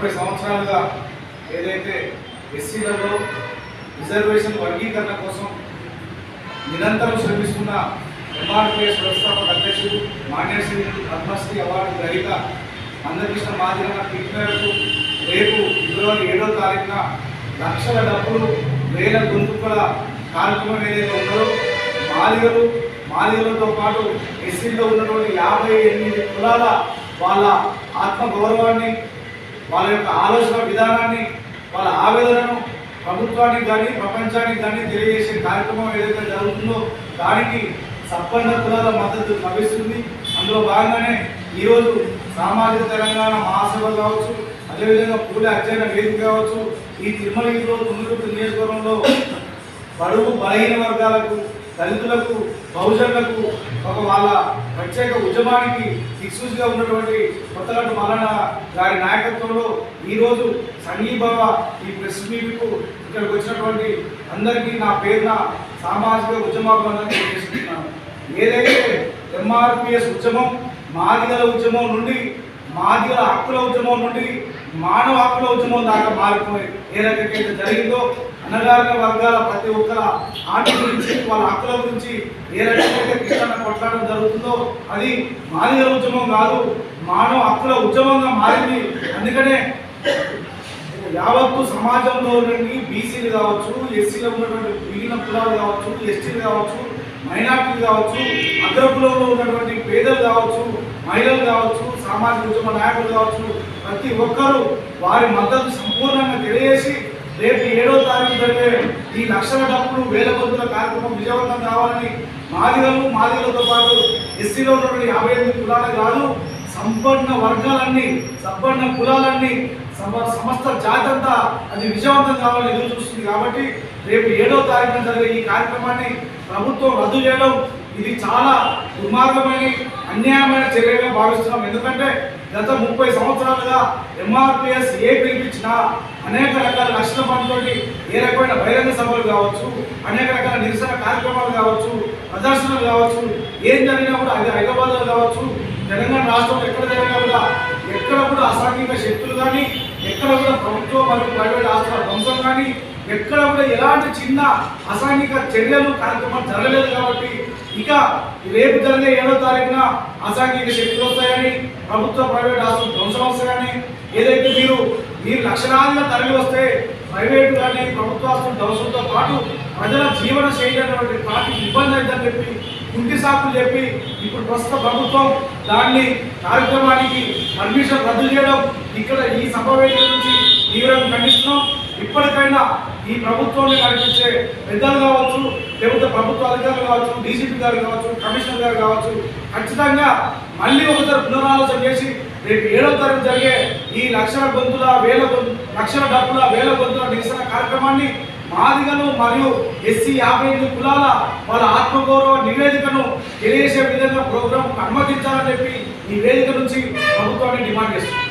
30 సంవత్సరాలుగా ఏదైతే ఎస్సీలలో రిజర్వేషన్ వర్గీకరణ కోసం నిరంతరం శ్రమిస్తున్న ఎంఆర్పిఎస్ వ్యవస్థాపక అధ్యక్షుడు మాన్యశ్రీ పద్మశ్రీ అవార్డు గ్రహీత మందకృష్ణ మాదిగన్న పిలుపు మేరకు రేపు ఫిబ్రవరి 7వ తారీఖున లక్షల డబ్బులు వేల గొంతుకుల కార్యక్రమం ఏదైతే ఉందో మాదిగలతో పాటు ఎస్సీలో ఉన్నటువంటి 58 కులాల వాళ్ళ ఆత్మగౌరవాన్ని, వాళ్ళ యొక్క ఆలోచన విధానాన్ని, వాళ్ళ ఆవేదనను ప్రభుత్వానికి కానీ ప్రపంచానికి కానీ తెలియజేసే కార్యక్రమం ఏదైతే జరుగుతుందో దానికి సంపన్న కులాల మద్దతు లభిస్తుంది. అందులో భాగంగానే ఈరోజు సామాజిక తెలంగాణ మహాసభ కావచ్చు, అదేవిధంగా పూల అధ్యయన వేదిక కావచ్చు, ఈ తిరుమలలో తుంగతుర్తి నియోజకవర్గంలో బడుగు బలహీన వర్గాలకు, దళితులకు, బహుజనులకు ఒక వాళ్ళ ప్రత్యేక ఉద్యమానికి దిక్సూచిగా ఉన్నటువంటి కొత్తగట్టు మల్లన్న గారి నాయకత్వంలో ఈరోజు సంఘీభావ ఈ ప్రెస్ మీట్కు ఇక్కడికి వచ్చినటువంటి అందరికీ నా పేరున సామాజిక ఉద్యమాభివందనలు తెలియజేస్తున్నాను. ఏదైతే ఎంఆర్పిఎస్ ఉద్యమం మాదిగల ఉద్యమం నుండి, మాదిగల హక్కుల ఉద్యమం నుండి మానవ హక్కుల ఉద్యమం దాకా మారిపోయి ఏ రకంగా జరిగిందో, అణగారిన వర్గాల ప్రతి ఒక్కల ఆంటి గురించి, వాళ్ళ హక్కుల గురించి ఏ రకంగా కృష్ణ కొట్లాడడం జరుగుతుందో అది మాదిగల ఉద్యమం కాదు, మానవ హక్కుల ఉద్యమంగా మారింది. అందుకనే యావత్తు సమాజంలో నుండి బీసీలు కావచ్చు, ఎస్సీలో ఉన్నటువంటి మిగిలిన కులాలు కావచ్చు, ఎస్టీలు కావచ్చు, మైనార్టీలు కావచ్చు, అగ్రకులంలో ఉన్నటువంటి పేదలు కావచ్చు, మహిళలు కావచ్చు, సామాజిక ఉద్యమ నాయకులు కావచ్చు, ప్రతి ఒక్కరూ వారి మద్దతు సంపూర్ణంగా తెలియజేసి రేపు 7వ తారీఖు జరిగే ఈ లక్షల డబ్బులు వేల గొంతుల కార్యక్రమం విజయవంతం కావాలని మాదిగలతో పాటు ఎస్సీలో ఉన్నటువంటి 58 కులాలే కాదు, సంపన్న వర్గాలన్నీ, సంపన్న కులాలన్నీ, సమస్త జాతంతా అది విజయవంతం కావాలని ఎదురు చూస్తుంది. కాబట్టి రేపు 7వ తారీఖున జరిగే ఈ కార్యక్రమాన్ని ప్రభుత్వం రద్దు చేయడం ఇది చాలా దుర్మార్గమైన, అన్యాయమైన చర్యగా భావిస్తున్నాం. ఎందుకంటే గత 30 సంవత్సరాలుగా ఎంఆర్పిఎస్ పిలిపించిన అనేక రకాల లక్షల మందితోటి ఏ రకమైన బహిరంగ సభలు కావచ్చు, అనేక రకాల నిరసన కార్యక్రమాలు కావచ్చు, ప్రదర్శనలు కావచ్చు, ఏం జరిగినా కూడా అది హైదరాబాద్లో కావచ్చు, తెలంగాణ రాష్ట్రంలో ఎక్కడ జరిగినా కూడా ఎక్కడ కూడా అసాంఘిక శక్తులు కానీ, ఎక్కడ కూడా ప్రభుత్వ మరియు ప్రైవేట్ ఆస్తుల ధ్వంసం కానీ, ఎక్కడ కూడా ఎలాంటి చిన్న అసాంఘిక చర్యలు కార్యక్రమాలు జరగలేదు. కాబట్టి ఇక రేపు జరిగే 7వ తారీఖున అసాంఘిక శక్తులు వస్తాయని, ప్రభుత్వ ప్రైవేట్ ఆస్తులు ధ్వంసం వస్తాయని, ఏదైతే మీరు లక్షలాదిగా తరలి వస్తే ప్రైవేటు కానీ ప్రభుత్వ ఆస్తుల ధ్వంసంతో పాటు ప్రజల జీవన శైలి అనేటువంటి వాటికి ఇబ్బంది అవుతుందని చెప్పి కుంటి సాకులు చెప్పి ఇప్పుడు ప్రస్తుత ప్రభుత్వం దాన్ని కార్యక్రమానికి పర్మిషన్ రద్దు చేయడం ఇక్కడ ఈ సభ వేదిక నుంచి తీవ్రంగా ఖండిస్తున్నాం. ఇప్పటికైనా ఈ ప్రభుత్వాన్ని నడిపించే పెద్దలు కావచ్చు, లేకపోతే ప్రభుత్వ అధికారులు కావచ్చు, డీజీపీ గారు కావచ్చు, కమిషనర్ గారు కావచ్చు, ఖచ్చితంగా మళ్ళీ ఒకసారి పునరాలోచన చేసి రేపు 7వ తారీఖు జరిగే ఈ లక్షల డబ్బుల వేల గొంతుల నిరసన కార్యక్రమాన్ని మాదిగలు మరియు ఎస్సీ 58 కులాల వాళ్ళ ఆత్మగౌరవ నివేదికను తెలియజేసే విధంగా ప్రోగ్రాం అనుమతించాలని చెప్పి ఈ వేదిక నుంచి ప్రభుత్వాన్ని డిమాండ్ చేస్తుంది.